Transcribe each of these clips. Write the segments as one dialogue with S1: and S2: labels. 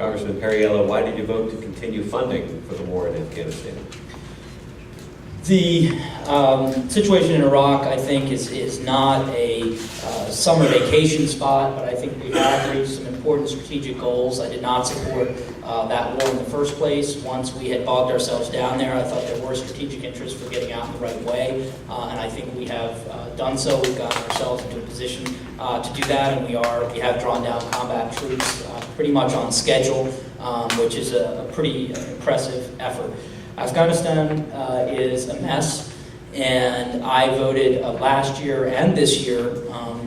S1: Congressman Perriello, why did you vote to continue funding for the war in Afghanistan?
S2: The situation in Iraq, I think, is not a summer vacation spot, but I think we have reached some important strategic goals. I did not support that war in the first place. Once we had bogged ourselves down there, I thought there were strategic interests for getting out in the right way, and I think we have done so. We've gotten ourselves into a position to do that, and we have drawn down combat troops pretty much on schedule, which is a pretty impressive effort. Afghanistan is a mess, and I voted last year and this year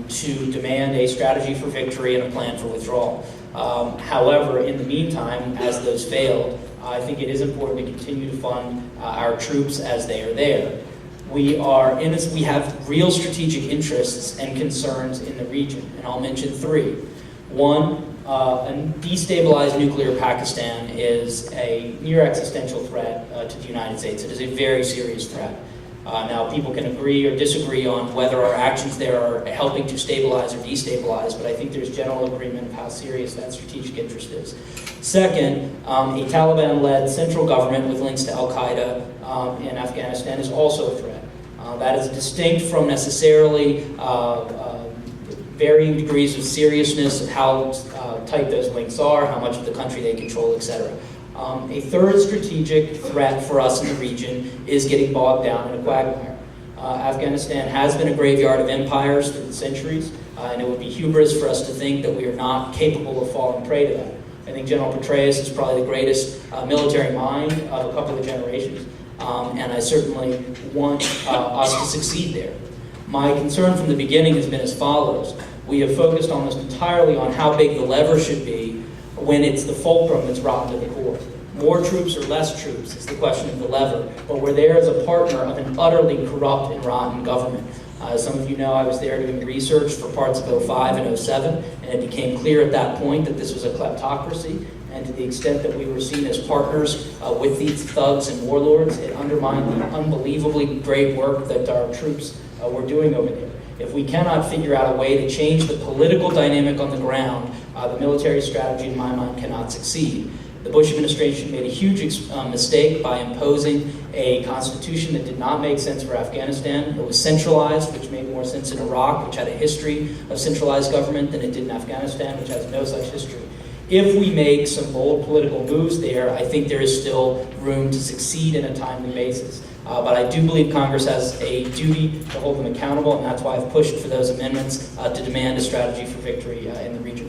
S2: to demand a strategy for victory and a plan for withdrawal. However, in the meantime, as those failed, I think it is important to continue to fund our troops as they are there. We have real strategic interests and concerns in the region, and I'll mention three. One, a destabilized nuclear Pakistan is a near existential threat to the United States. It is a very serious threat. Now, people can agree or disagree on whether our actions there are helping to stabilize or destabilize, but I think there's general agreement of how serious that strategic interest is. Second, a Taliban-led central government with links to al-Qaeda in Afghanistan is also a threat. That is distinct from necessarily varying degrees of seriousness of how tight those links are, how much of the country they control, etc. A third strategic threat for us in the region is getting bogged down in a quagmire. Afghanistan has been a graveyard of empires through the centuries, and it would be hubris for us to think that we are not capable of falling prey to that. I think General Petraeus is probably the greatest military mind of a couple of generations, and I certainly want us to succeed there. My concern from the beginning has been as follows. We have focused almost entirely on how big the lever should be when it's the fulcrum that's rotten to the core. More troops or less troops is the question of the lever, but we're there as a partner of an utterly corrupt and rotten government. As some of you know, I was there doing research for parts of 05 and 07, and it became clear at that point that this was a kleptocracy, and to the extent that we were seen as partners with these thugs and warlords, it undermined the unbelievably great work that our troops were doing over there. If we cannot figure out a way to change the political dynamic on the ground, the military strategy, in my mind, cannot succeed. The Bush administration made a huge mistake by imposing a constitution that did not make sense for Afghanistan. It was centralized, which made more sense in Iraq, which had a history of centralized government, than it did in Afghanistan, which has no such history. If we make some bold political moves there, I think there is still room to succeed in a timely basis. But I do believe Congress has a duty to hold them accountable, and that's why I've pushed for those amendments to demand a strategy for victory in the region.